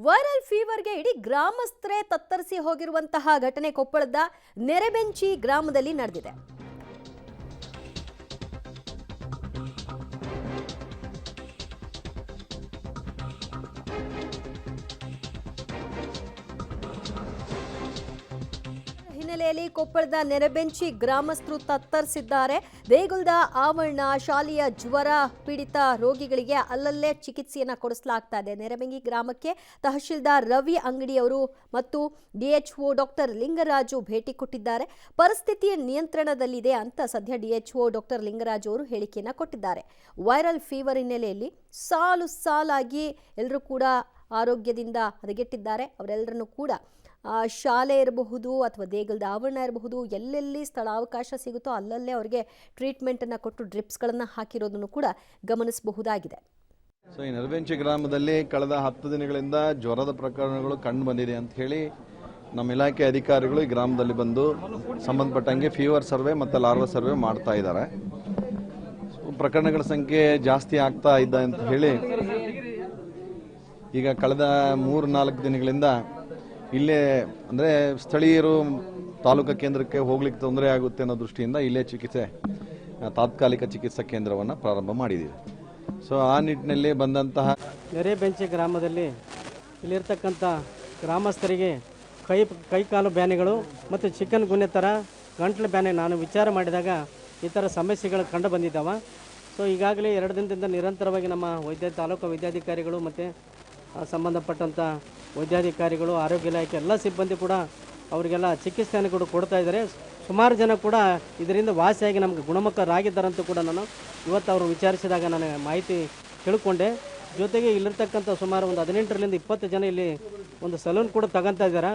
Viral ಫೀವರ್ಗೆ ಇಡೀ ಗ್ರಾಮಸ್ಥರೇ ತತ್ತರಿಸಿ ಹೋಗಿರುವಂತಹ ಘಟನೆ ಕೊಪ್ಪಳದ ನೆರೆಬೆಂಚಿ ಗ್ರಾಮದಲ್ಲಿ ನಡೆದಿದೆ. ಹಿನ್ನೆಲೆಯಲ್ಲಿ ಕೊಪ್ಪಳದ ನೆರೆಬೆಂಚಿ ಗ್ರಾಮಸ್ಥರು ತತ್ತರಿಸಿದ್ದಾರೆ. ದೇಗುಲದ ಆವರಣ ಶಾಲೆಯ ಜ್ವರ ಪೀಡಿತ ರೋಗಿಗಳಿಗೆ ಅಲ್ಲಲ್ಲೇ ಚಿಕಿತ್ಸೆಯನ್ನು ಕೊಡಿಸಲಾಗ್ತಾ ಇದೆ. ನೆರೆಬೆಂಚಿ ಗ್ರಾಮಕ್ಕೆ ತಹಶೀಲ್ದಾರ್ ರವಿ ಅಂಗಡಿಯವರು ಮತ್ತು ಡಿಎಚ್ಒ ಡಾಕ್ಟರ್ ಲಿಂಗರಾಜು ಭೇಟಿ ಕೊಟ್ಟಿದ್ದಾರೆ. ಪರಿಸ್ಥಿತಿ ನಿಯಂತ್ರಣದಲ್ಲಿದೆ ಅಂತ ಸದ್ಯ ಡಿಎಚ್ಒ ಡಾಕ್ಟರ್ ಲಿಂಗರಾಜು ಅವರು ಹೇಳಿಕೆಯನ್ನು ಕೊಟ್ಟಿದ್ದಾರೆ. ವೈರಲ್ ಫೀವರ್ ಹಿನ್ನೆಲೆಯಲ್ಲಿ ಸಾಲಾಗಿ ಎಲ್ಲರೂ ಕೂಡ ಆರೋಗ್ಯದಿಂದ ಹದಗೆಟ್ಟಿದ್ದಾರೆ. ಅವರೆಲ್ಲರನ್ನು ಕೂಡ ಶಾಲೆ ಇರಬಹುದು ಅಥವಾ ದೇಗುಲದ ಆವರಣ ಇರಬಹುದು, ಎಲ್ಲೆಲ್ಲಿ ಸ್ಥಳಾವಕಾಶ ಸಿಗುತ್ತೋ ಅಲ್ಲಲ್ಲೇ ಅವರಿಗೆ ಟ್ರೀಟ್ಮೆಂಟನ್ನು ಕೊಟ್ಟು ಡ್ರಿಪ್ಸ್ಗಳನ್ನು ಹಾಕಿರೋದನ್ನು ಕೂಡ ಗಮನಿಸಬಹುದಾಗಿದೆ. ಸೊ ಈ ನೆರೆಬೆಂಚಿ ಗ್ರಾಮದಲ್ಲಿ ಕಳೆದ 10 ದಿನಗಳಿಂದ ಜ್ವರದ ಪ್ರಕರಣಗಳು ಕಂಡು ಬಂದಿದೆ ಅಂತ ಹೇಳಿ ನಮ್ಮ ಇಲಾಖೆ ಅಧಿಕಾರಿಗಳು ಈ ಗ್ರಾಮದಲ್ಲಿ ಬಂದು ಸಂಬಂಧಪಟ್ಟಂಗೆ ಫೀವರ್ ಸರ್ವೆ ಮತ್ತು ಲಾರ್ವಾ ಸರ್ವೆ ಮಾಡ್ತಾ ಇದ್ದಾರೆ. ಪ್ರಕರಣಗಳ ಸಂಖ್ಯೆ ಜಾಸ್ತಿ ಆಗ್ತಾ ಇದೆ ಅಂತ ಹೇಳಿ ಈಗ ಕಳೆದ 3-4 ದಿನಗಳಿಂದ ಇಲ್ಲೇ ಅಂದರೆ ಸ್ಥಳೀಯರು ತಾಲೂಕು ಕೇಂದ್ರಕ್ಕೆ ಹೋಗ್ಲಿಕ್ಕೆ ತೊಂದರೆ ಆಗುತ್ತೆ ಅನ್ನೋ ದೃಷ್ಟಿಯಿಂದ ಇಲ್ಲೇ ತಾತ್ಕಾಲಿಕ ಚಿಕಿತ್ಸಾ ಕೇಂದ್ರವನ್ನು ಪ್ರಾರಂಭ ಮಾಡಿದ್ದೀವಿ. ಸೊ ಆ ನಿಟ್ಟಿನಲ್ಲಿ ಬಂದಂತಹ ನೆರೆಬೆಂಚಿ ಗ್ರಾಮದಲ್ಲಿ ಇಲ್ಲಿರ್ತಕ್ಕಂಥ ಗ್ರಾಮಸ್ಥರಿಗೆ ಕೈಕಾಲು ಬ್ಯಾನೆಗಳು ಮತ್ತು ಚಿಕನ್ ಗುನ್ನೆ ಥರ ಗಂಟ್ಲು ಬ್ಯಾನೆ ನಾನು ವಿಚಾರ ಮಾಡಿದಾಗ ಈ ಥರ ಸಮಸ್ಯೆಗಳು ಕಂಡು ಬಂದಿದ್ದಾವೆ. ಸೊ ಈಗಾಗಲೇ 2 ದಿನದಿಂದ ನಿರಂತರವಾಗಿ ನಮ್ಮ ತಾಲೂಕು ವೈದ್ಯಾಧಿಕಾರಿಗಳು ಮತ್ತು ಸಂಬಂಧಪಟ್ಟಂಥ ವೈದ್ಯಾಧಿಕಾರಿಗಳು, ಆರೋಗ್ಯ ಇಲಾಖೆ ಎಲ್ಲ ಸಿಬ್ಬಂದಿ ಕೂಡ ಅವರಿಗೆಲ್ಲ ಚಿಕಿತ್ಸೆಯನ್ನು ಕೂಡ ಕೊಡ್ತಾ ಇದ್ದಾರೆ. ಸುಮಾರು ಜನ ಕೂಡ ಇದರಿಂದ ವಾಸಿಯಾಗಿ ನಮಗೆ ಗುಣಮುಖರಾಗಿದ್ದಾರಂತೂ ಕೂಡ ನಾನು ಇವತ್ತು ಅವರು ವಿಚಾರಿಸಿದಾಗ ನಾನು ಮಾಹಿತಿ ತಿಳ್ಕೊಂಡೆ. ಜೊತೆಗೆ ಇಲ್ಲಿರ್ತಕ್ಕಂಥ ಸುಮಾರು ಒಂದು 18ರಿಂದ 20 ಜನ ಇಲ್ಲಿ ಒಂದು ಸಲೂನ್ ಕೂಡ ತಗೊತಾ ಇದ್ದಾರೆ.